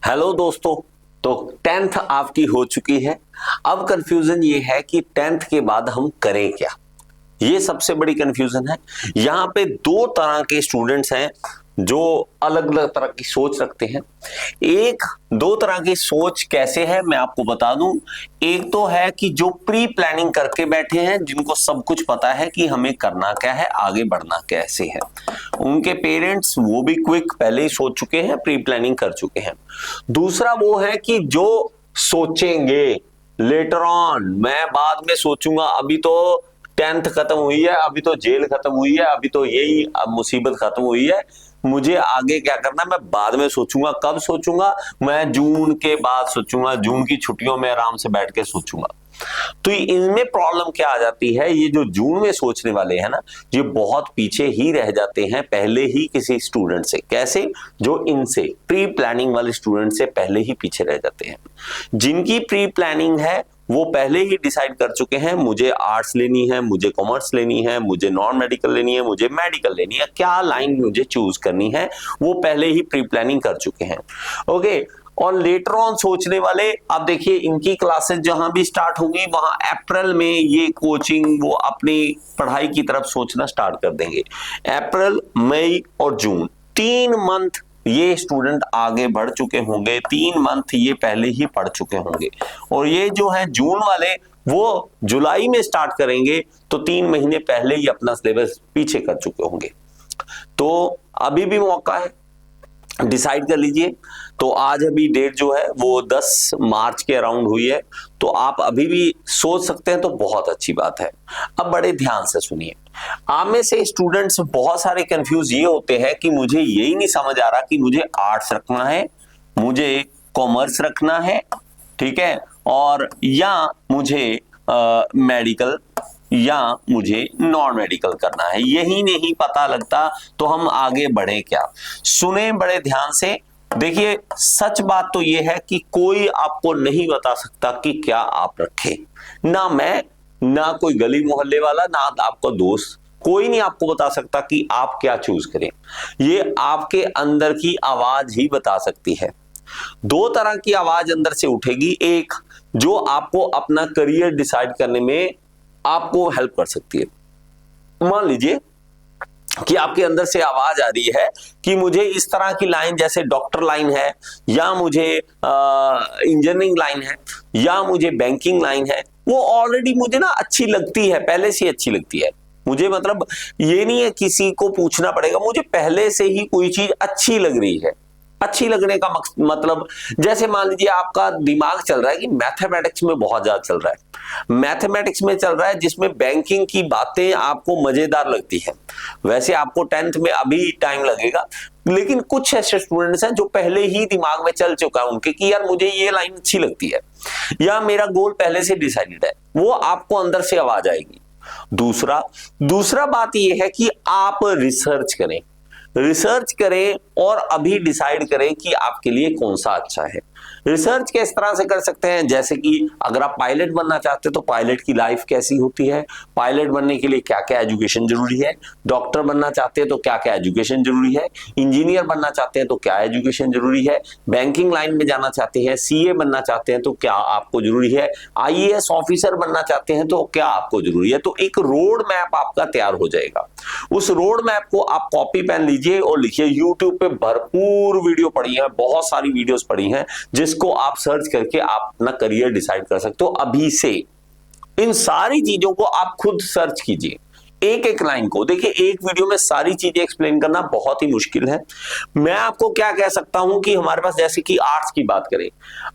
Hello दोस्तों। तो tenth आपकी हो चुकी है। अब कंफ्यूजन ये है कि टेंथ के बाद हम करें क्या। ये सबसे बड़ी कंफ्यूजन है। यहाँ पे दो तरह के स्टूडेंट्स हैं जो अलग अलग तरह की सोच रखते हैं। एक दो तरह की सोच कैसे है मैं आपको बता दूं। एक तो है कि जो प्री प्लानिंग करके बैठे हैं, जिनको सब कुछ पता है कि हमें करना क्या है, आगे बढ़ना कैसे है। उनके पेरेंट्स वो भी क्विक पहले ही सोच चुके हैं, प्री प्लानिंग कर चुके हैं। दूसरा वो है कि जो सोचेंगे लेटर ऑन, मैं बाद में सोचूंगा, अभी तो टेंथ खत्म हुई है, अभी तो जेल खत्म हुई है, अभी तो यही मुसीबत खत्म हुई है, मुझे आगे क्या करना मैं बाद में सोचूंगा। कब सोचूंगा? मैं जून के बाद सोचूंगा, जून की छुट्टियों में आराम से बैठ के सोचूंगा। तो इनमें प्रॉब्लम क्या आ जाती है, ये जो जून में सोचने वाले हैं ना, ये बहुत पीछे ही रह जाते हैं पहले ही किसी स्टूडेंट से। कैसे? जो इनसे प्री प्लानिंग वाले स्टूडेंट से पहले ही पीछे रह जाते हैं। जिनकी प्री प्लानिंग है वो पहले ही डिसाइड कर चुके हैं, मुझे आर्ट्स लेनी है, मुझे कॉमर्स लेनी है, मुझे नॉन मेडिकल लेनी है, मुझे मेडिकल लेनी है, क्या लाइन मुझे चूज करनी है, वो पहले ही प्री प्लानिंग कर चुके हैं। ओके। और लेटर ऑन सोचने वाले, अब देखिए इनकी क्लासेस जहां भी स्टार्ट होंगी वहां अप्रैल में ये कोचिंग वो अपनी पढ़ाई की तरफ सोचना स्टार्ट कर देंगे। अप्रैल, मई और जून, 3 मंथ ये स्टूडेंट आगे बढ़ चुके होंगे, 3 मंथ ये पहले ही पढ़ चुके होंगे। और ये जो है जून वाले, वो जुलाई में स्टार्ट करेंगे तो 3 महीने पहले ही अपना सिलेबस पीछे कर चुके होंगे। तो अभी भी मौका है, डिसाइड कर लीजिए। तो आज अभी डेट जो है वो 10 मार्च के अराउंड हुई है, तो आप अभी भी सोच सकते हैं, तो बहुत अच्छी बात है। अब बड़े ध्यान से सुनिए। आप में से स्टूडेंट्स बहुत सारे कंफ्यूज ये होते हैं कि मुझे यही नहीं समझ आ रहा कि मुझे आर्ट्स रखना है, मुझे कॉमर्स रखना है, ठीक है, और या मुझे मेडिकल या मुझे नॉन मेडिकल करना है, यही नहीं पता लगता, तो हम आगे बढ़े क्या। सुने बड़े ध्यान से। देखिए सच बात तो यह है कि कोई आपको नहीं बता सकता कि क्या आप रखें, ना मैं, ना कोई गली मोहल्ले वाला, ना आपका दोस्त, कोई नहीं आपको बता सकता कि आप क्या चूज करें। ये आपके अंदर की आवाज ही बता सकती है। दो तरह की आवाज अंदर से उठेगी। एक जो आपको अपना करियर डिसाइड करने में आपको हेल्प कर सकती है। मान लीजिए कि आपके अंदर से आवाज आ रही है कि मुझे इस तरह की लाइन, जैसे डॉक्टर लाइन है, या मुझे इंजीनियरिंग लाइन है, या मुझे बैंकिंग लाइन है, वो ऑलरेडी मुझे ना अच्छी लगती है, पहले से अच्छी लगती है मुझे। मतलब ये नहीं है किसी को पूछना पड़ेगा, मुझे पहले से ही कोई चीज अच्छी लग रही है। अच्छी लगने का मतलब, जैसे मान लीजिए आपका दिमाग चल रहा है कि मैथमेटिक्स में बहुत ज्यादा चल रहा है, मैथमेटिक्स में चल रहा है, जिसमें बैंकिंग की बातें आपको मजेदार लगती है। वैसे आपको टेंथ में अभी टाइम लगेगा, लेकिन कुछ ऐसे स्टूडेंट्स हैं जो पहले ही दिमाग में चल चुका है उनके कि यार मुझे ये लाइन अच्छी लगती है, या मेरा गोल पहले से डिसाइडेड है, वो आपको अंदर से आवाज आएगी। दूसरा बात यह है कि आप रिसर्च करें और अभी डिसाइड करें कि आपके लिए कौन सा अच्छा है। रिसर्च किस तरह से कर सकते हैं, जैसे कि अगर आप पायलट बनना चाहते हैं तो पायलट की लाइफ कैसी होती है, पायलट बनने के लिए क्या क्या एजुकेशन जरूरी है, डॉक्टर बनना चाहते हैं तो क्या क्या एजुकेशन जरूरी है, इंजीनियर बनना चाहते हैं तो क्या एजुकेशन जरूरी है, बैंकिंग लाइन में जाना चाहते हैं, सीए बनना चाहते हैं तो क्या आपको जरूरी है, आईएएस ऑफिसर बनना चाहते हैं तो क्या आपको जरूरी है। तो एक रोड मैप आपका तैयार हो जाएगा। उस रोड मैप को आप कॉपी पेन लीजिए और लिखिए। यूट्यूब पे भरपूर वीडियो पड़ी है, बहुत सारी वीडियोस पड़ी हैं, जिसको आप सर्च करके आप अपना करियर डिसाइड कर सकते हो अभी से। इन सारी चीजों को आप खुद सर्च कीजिए, एक एक लाइन को। देखिए एक वीडियो में सारी चीजें एक्सप्लेन करना बहुत ही मुश्किल है। मैं आपको क्या कह सकता हूं कि हमारे पास, जैसे कि आर्ट्स की बात करें,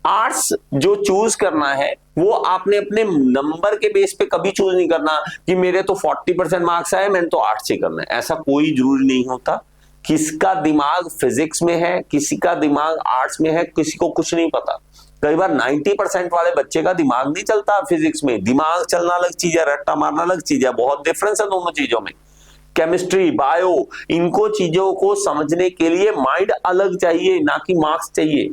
आर्ट्स जो चूज करना है वो आपने अपने नंबर के बेस पे कभी चूज नहीं करना कि मेरे तो 40% मार्क्स आए, मैंने तो आर्ट्स ही करना है। ऐसा कोई जरूरी नहीं होता। किसका दिमाग फिजिक्स में है, किसी का दिमाग आर्ट्स में है, किसी को कुछ नहीं पता। कई बार 90% वाले बच्चे का दिमाग नहीं चलता फिजिक्स में। दिमाग चलना अलग चीज है, रट्टा मारना अलग चीज है, बहुत डिफरेंस है दोनों चीजों में। केमिस्ट्री, बायो, इनको चीजों को समझने के लिए माइंड अलग चाहिए, ना कि मार्क्स चाहिए।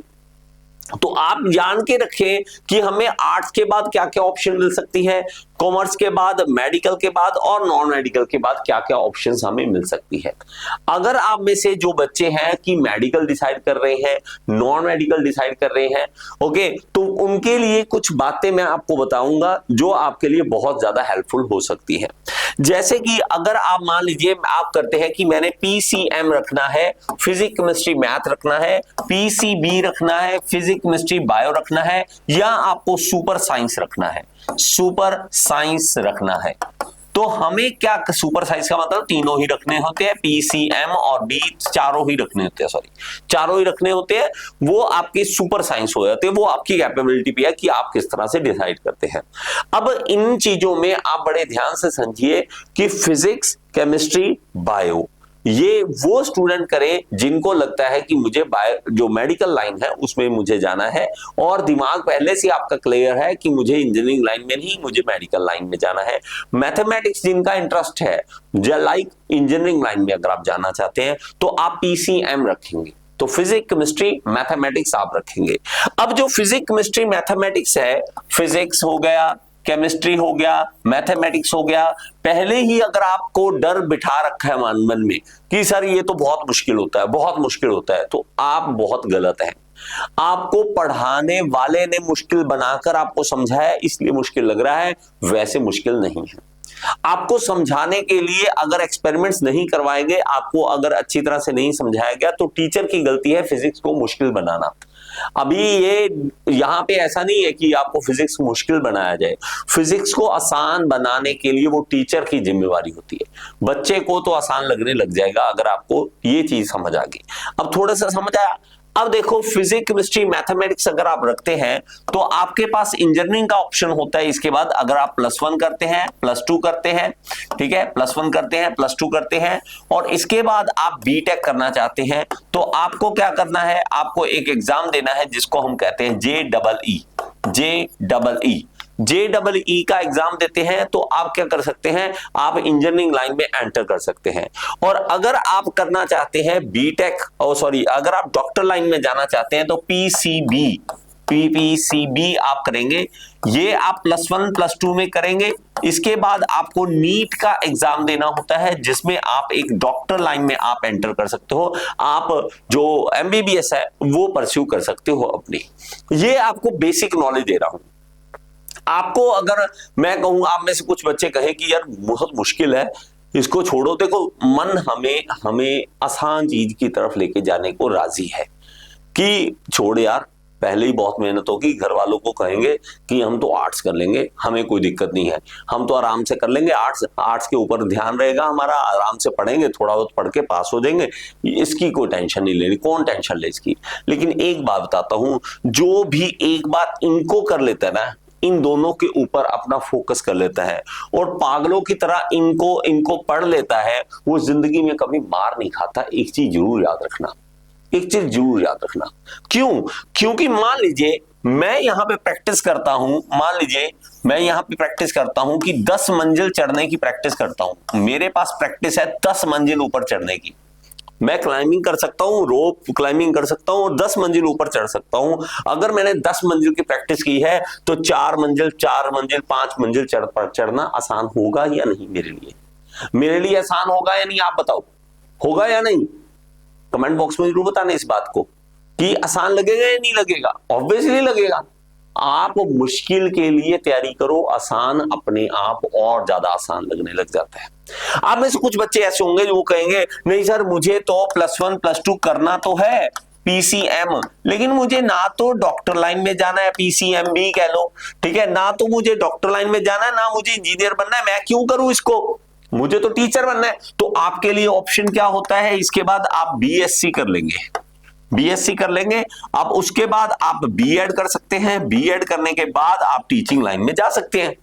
तो आप जान के रखें कि हमें आर्ट्स के बाद क्या क्या ऑप्शन मिल सकती है, कॉमर्स के बाद, मेडिकल के बाद और नॉन मेडिकल के बाद क्या क्या ऑप्शंस हमें मिल सकती है। अगर आप में से जो बच्चे हैं कि मेडिकल डिसाइड कर रहे हैं, नॉन मेडिकल डिसाइड कर रहे हैं, ओके, तो उनके लिए कुछ बातें मैं आपको बताऊंगा जो आपके लिए बहुत ज्यादा हेल्पफुल हो सकती है। जैसे कि अगर आप मान लीजिए आप करते हैं कि मैंने पीसीएम रखना है, फिजिक्स केमिस्ट्री मैथ रखना है, पीसीबी रखना है, फिजिक्स केमिस्ट्री बायो रखना है, या आपको सुपर साइंस रखना है, सुपर साइंस रखना है, तो हमें क्या, सुपर साइंस का मतलब तीनों ही रखने होते हैं, पीसीएम और बी चारों ही रखने होते हैं, सॉरी चारों ही रखने होते हैं, वो आपके सुपर साइंस हो जाते हैं, वो आपकी कैपेबिलिटी पे है कि आप किस तरह से डिसाइड करते हैं। अब इन चीजों में आप बड़े ध्यान से समझिए कि फिजिक्स, केमिस्ट्री, बायो, ये वो स्टूडेंट करें जिनको लगता है कि मुझे जो मेडिकल लाइन है उसमें मुझे जाना है, और दिमाग पहले से आपका क्लियर है कि मुझे इंजीनियरिंग लाइन में नहीं, मुझे मेडिकल लाइन में जाना है। मैथमेटिक्स जिनका इंटरेस्ट है, लाइक इंजीनियरिंग लाइन में अगर आप जाना चाहते हैं तो आप पीसीएम रखेंगे, तो फिजिक्स, केमिस्ट्री, मैथमेटिक्स आप रखेंगे। अब जो फिजिक्स, केमिस्ट्री, मैथमेटिक्स है, फिजिक्स हो गया, केमिस्ट्री हो गया, मैथमेटिक्स हो गया, पहले ही अगर आपको डर बिठा रखा है मन में कि सर ये तो बहुत मुश्किल होता है, बहुत मुश्किल होता है, तो आप बहुत गलत हैं। आपको पढ़ाने वाले ने मुश्किल बनाकर आपको समझाया इसलिए मुश्किल लग रहा है, वैसे मुश्किल नहीं है। आपको समझाने के लिए अगर एक्सपेरिमेंट्स नहीं करवाए गए, आपको अगर अच्छी तरह से नहीं समझाया गया, तो टीचर की गलती है फिजिक्स को मुश्किल बनाना। अभी ये यहां पे ऐसा नहीं है कि आपको फिजिक्स मुश्किल बनाया जाए, फिजिक्स को आसान बनाने के लिए वो टीचर की जिम्मेवारी होती है। बच्चे को तो आसान लगने लग जाएगा अगर आपको ये चीज समझ आ गई। अब थोड़ा सा समझ आया। अब देखो फिजिक्स, केमिस्ट्री, मैथमेटिक्स अगर आप रखते हैं तो आपके पास इंजीनियरिंग का ऑप्शन होता है। इसके बाद अगर आप +1 करते हैं, +2 करते हैं, ठीक है, +1 करते हैं, +2 करते हैं, और इसके बाद आप बीटेक करना चाहते हैं, तो आपको क्या करना है, आपको एक एग्जाम देना है जिसको हम कहते हैं JEE का एग्जाम देते हैं, तो आप क्या कर सकते हैं, आप इंजीनियरिंग लाइन में एंटर कर सकते हैं। और अगर आप करना चाहते हैं बीटेक, अगर आप डॉक्टर लाइन में जाना चाहते हैं तो पीपीसीबी आप करेंगे। ये आप +1 +2 में करेंगे। इसके बाद आपको नीट का एग्जाम देना होता है जिसमें आप एक डॉक्टर लाइन में आप एंटर कर सकते हो, आप जो एमबीबीएस है वो परस्यू कर सकते हो अपनी। ये आपको बेसिक नॉलेज दे रहा हूं। आपको अगर मैं कहूं, आप में से कुछ बच्चे कहें कि यार बहुत मुश्किल है, इसको छोड़ो, देखो मन हमें आसान चीज की तरफ लेके जाने को राजी है कि छोड़ यार, पहले ही बहुत मेहनत होगी, घर वालों को कहेंगे कि हम तो आर्ट्स कर लेंगे, हमें कोई दिक्कत नहीं है, हम तो आराम से कर लेंगे, आर्ट्स के ऊपर ध्यान रहेगा हमारा, आराम से पढ़ेंगे, थोड़ा बहुत पढ़ के पास हो जाएंगे, इसकी कोई टेंशन नहीं लेनी, कौन टेंशन ले इसकी। लेकिन एक बात बताता हूं, जो भी एक बात इनको कर लेता है ना, इन दोनों के ऊपर अपना फोकस कर लेता है और पागलों की तरह इनको पढ़ लेता है, वो जिंदगी में कभी मार नहीं खाता। एक चीज जरूर याद रखना, क्योंकि मान लीजिए मैं यहां पे प्रैक्टिस करता हूं, कि 10 मंजिल चढ़ने की प्रैक्टिस करता हूं, मेरे पास प्रैक्टिस है 10 मंजिल ऊपर चढ़ने की। मैं क्लाइंबिंग कर सकता हूं, रोप क्लाइंबिंग कर सकता हूं और 10 मंजिल ऊपर चढ़ सकता हूं। अगर मैंने 10 मंजिल की प्रैक्टिस की है तो 4 मंजिल, 5 मंजिल चढ़ना आसान होगा या नहीं मेरे लिए आसान होगा या नहीं, आप बताओ, होगा या नहीं? कमेंट बॉक्स में जरूर बताना इस बात को कि आसान लगेगा या नहीं लगेगा। ऑब्वियसली लगेगा। आप मुश्किल के लिए तैयारी करो, आसान अपने आप और ज्यादा आसान लगने लग जाता है। आप में से कुछ बच्चे ऐसे होंगे जो कहेंगे नहीं सर, मुझे तो +1 +2 करना तो है पीसीएम, लेकिन मुझे ना तो डॉक्टर लाइन में जाना है, पीसीएम भी कह लो, ठीक है, ना तो मुझे डॉक्टर लाइन में जाना है, ना मुझे इंजीनियर बनना है, मैं क्यों करूं इसको, मुझे तो टीचर बनना है। तो आपके लिए ऑप्शन क्या होता है, इसके बाद आप बीएससी कर लेंगे, अब उसके बाद आप बीएड कर सकते हैं, बीएड करने के बाद आप टीचिंग लाइन में जा सकते हैं।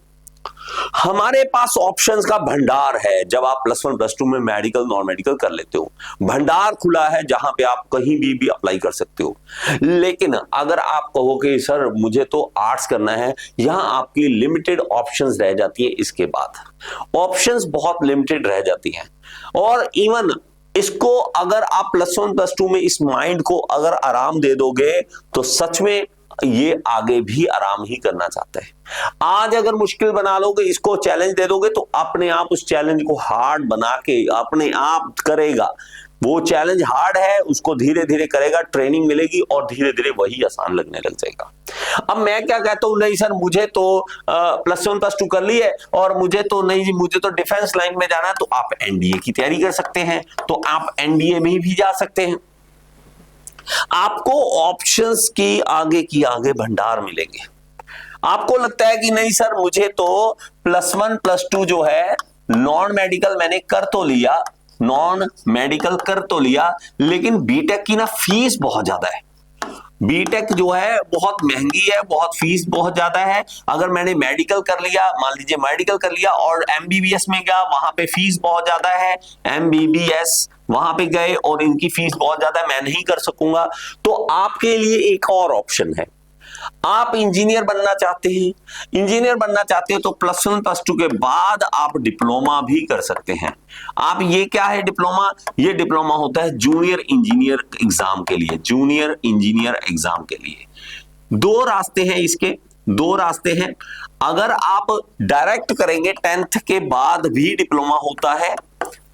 हमारे पास ऑप्शंस का भंडार है। जब आप +1 +2 में मेडिकल, नॉन मेडिकल कर लेते हो, भंडार खुला है जहां पे आप कहीं भी अप्लाई कर सकते हो। लेकिन अगर आप कहो कि सर मुझे तो आर्ट्स करना है, यहां आपकी लिमिटेड ऑप्शंस रह जाती है। इसके बाद ऑप्शंस बहुत लिमिटेड रह जाती हैं, और इवन इसको अगर आप +1 +2 में इस माइंड को अगर आराम दे दोगे तो सच में ये आगे भी आराम ही करना चाहता है। आज अगर मुश्किल बना लोगे, इसको चैलेंज दे दोगे, तो अपने आप उस चैलेंज को हार्ड बना के अपने आप करेगा। वो चैलेंज हार्ड है, उसको धीरे धीरे करेगा, ट्रेनिंग मिलेगी और धीरे धीरे वही आसान लगने लग जाएगा। अब मैं क्या कहता हूं, नहीं सर मुझे तो +1 +2 कर ली है और मुझे तो नहीं, मुझे तो डिफेंस लाइन में जाना है, तो आप एनडीए की तैयारी कर सकते हैं, तो आप एनडीए में भी जा सकते हैं। आपको ऑप्शंस की आगे भंडार मिलेंगे। आपको लगता है कि नहीं सर मुझे तो +1 +2 जो है नॉन मेडिकल मैंने कर तो लिया, नॉन मेडिकल कर तो लिया, लेकिन बीटेक की ना फीस बहुत ज्यादा है। बीटेक जो है बहुत महंगी है, बहुत फीस बहुत ज्यादा है। अगर मैंने मेडिकल कर लिया, मान लीजिए मेडिकल कर लिया और एमबीबीएस में गया, वहां पे फीस बहुत ज्यादा है। एमबीबीएस वहां पे गए और इनकी फीस बहुत ज्यादा है, मैं नहीं कर सकूंगा। तो आपके लिए एक और ऑप्शन है, आप इंजीनियर बनना चाहते हैं, इंजीनियर बनना चाहते हैं तो +1 +2 के बाद आप डिप्लोमा भी कर सकते हैं। आप ये क्या है डिप्लोमा, ये डिप्लोमा होता है जूनियर इंजीनियर एग्जाम के लिए, जूनियर इंजीनियर एग्जाम के लिए। दो रास्ते हैं इसके, दो रास्ते हैं। अगर आप डायरेक्ट करेंगे 10th के बाद भी डिप्लोमा होता है,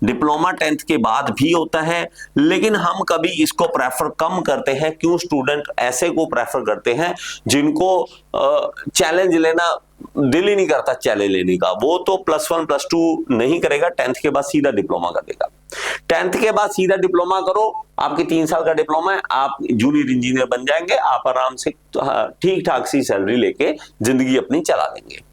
डिप्लोमा 10th के बाद भी होता है, लेकिन हम कभी इसको प्रेफर कम करते हैं। क्यों? स्टूडेंट ऐसे को प्रेफर करते हैं जिनको चैलेंज लेना दिल ही नहीं करता, चैलेंज लेने का। वो तो +1 +2 नहीं करेगा, 10th के बाद सीधा डिप्लोमा कर देगा। 10th के बाद सीधा डिप्लोमा करो, आपकी 3 साल का डिप्लोमा है, आप जूनियर इंजीनियर बन जाएंगे, आप आराम से ठीक ठाक सी सैलरी लेके जिंदगी अपनी चला देंगे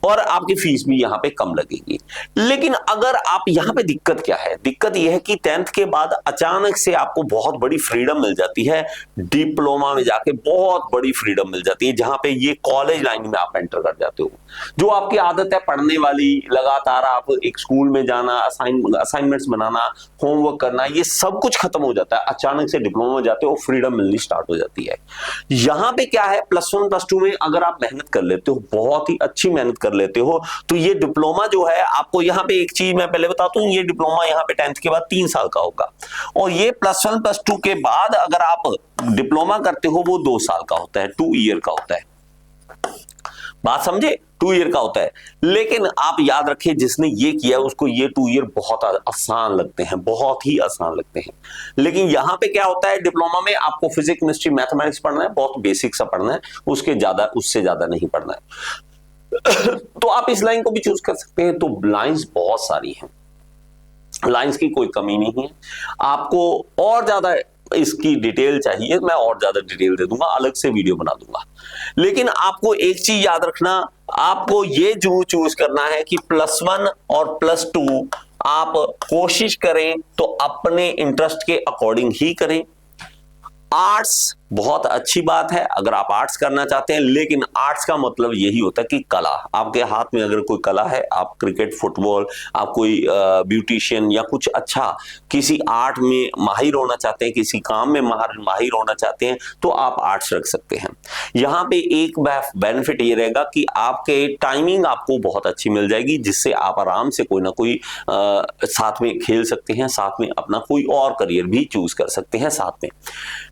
और आपकी फीस भी यहां पे कम लगेगी। लेकिन अगर आप यहां पे दिक्कत क्या है, दिक्कत यह है कि 10th के बाद अचानक से आपको बहुत बड़ी फ्रीडम मिल जाती है, डिप्लोमा में जाके बहुत बड़ी फ्रीडम मिल जाती है, जहां पे ये कॉलेज लाइन में आप एंटर कर जाते हो। जो आपकी आदत है पढ़ने वाली, लगातार आप एक स्कूल में जाना, असाइनमेंट्स बनाना, होमवर्क करना, ये सब कुछ खत्म हो जाता है। अचानक से डिप्लोमा में जाते हो, फ्रीडम मिलनी स्टार्ट हो जाती है। यहां पे क्या है, +1 +2 में अगर आप मेहनत कर लेते हो, बहुत ही अच्छी मेहनत कर लेते हो, तो ये डिप्लोमा जो है आपको, यहां पे एक चीज मैं पहले बताता हूं, ये डिप्लोमा यहां पे 10th के बाद 3 साल का होगा, और ये +1 +2 के बाद अगर आप डिप्लोमा करते हो वो 2 साल का होता है, 2 ईयर का होता है। बात समझे? 2 ईयर का होता है। लेकिन आप याद रखिए, जिसने ये किया उसको ये 2 ईयर बहुत आसान लगते हैं, बहुत ही आसान लगते हैं। लेकिन यहां पे क्या होता है, डिप्लोमा में आपको फिजिक्स, केमिस्ट्री, मैथमेटिक्स पढ़ना है, बहुत बेसिक सा पढ़ना है, उससे ज्यादा नहीं पढ़ना है। तो आप इस लाइन को भी चूज कर सकते हैं। तो लाइंस बहुत सारी हैं, लाइंस की कोई कमी नहीं है। आपको और ज्यादा इसकी डिटेल चाहिए, मैं और ज्यादा डिटेल दे दूंगा, अलग से वीडियो बना दूंगा। लेकिन आपको एक चीज याद रखना, आपको ये जो चूज करना है कि +1 और +2 आप कोशिश करें तो अपने इंटरेस्ट के अकॉर्डिंग ही करें। आर्ट्स बहुत अच्छी बात है अगर आप आर्ट्स करना चाहते हैं, लेकिन आर्ट्स का मतलब यही होता है कि कला, आपके हाथ में अगर कोई कला है, आप क्रिकेट, फुटबॉल, आप कोई ब्यूटिशियन या कुछ अच्छा किसी आर्ट में माहिर होना चाहते हैं, किसी काम में माहिर होना चाहते हैं, तो आप आर्ट्स रख सकते हैं। यहाँ पे एक बेनिफिट ये रहेगा कि आपके टाइमिंग आपको बहुत अच्छी मिल जाएगी, जिससे आप आराम से कोई ना कोई साथ में खेल सकते हैं, साथ में अपना कोई और करियर भी चूज कर सकते हैं साथ में,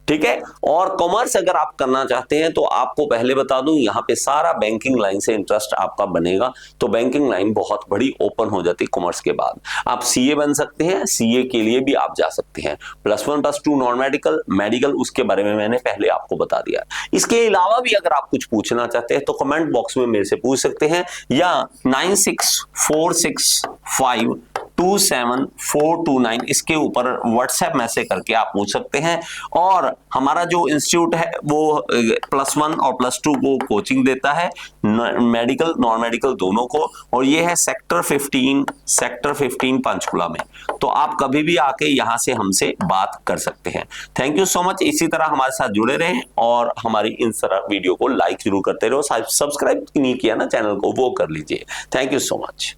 ठीक है। और कॉमर्स अगर आप करना चाहते हैं तो आपको पहले बता दूं, यहाँ पे सारा बैंकिंग लाइन से इंटरेस्ट आपका बनेगा, तो बैंकिंग लाइन बहुत बड़ी ओपन हो जाती है कॉमर्स के बाद। आप सीए बन सकते हैं, सीए के लिए भी आप जा सकते हैं। +1 +2 नॉन मेडिकल, मेडिकल उसके बारे में मैंने पहले आपको बता दिया। इसके अलावा भी अगर आप कुछ पूछना चाहते हैं तो कमेंट बॉक्स में मेरे से पूछ सकते हैं, या 9646527429 इसके ऊपर व्हाट्सएप मैसेज करके आप पूछ सकते हैं। और हमारा जो इंस्टीट्यूट है वो +1 और +2 को कोचिंग देता है, मेडिकल नॉन मेडिकल दोनों को, और ये है सेक्टर 15 पंचकुला में। तो आप कभी भी आके यहाँ से हमसे बात कर सकते हैं। Thank you so much. इसी तरह हमारे साथ जुड़े रहें और हमारी इन तरह वीडियो को लाइक जरूर करते रहो। सब्सक्राइब नहीं किया ना चैनल को, वो कर लीजिए। Thank you so much.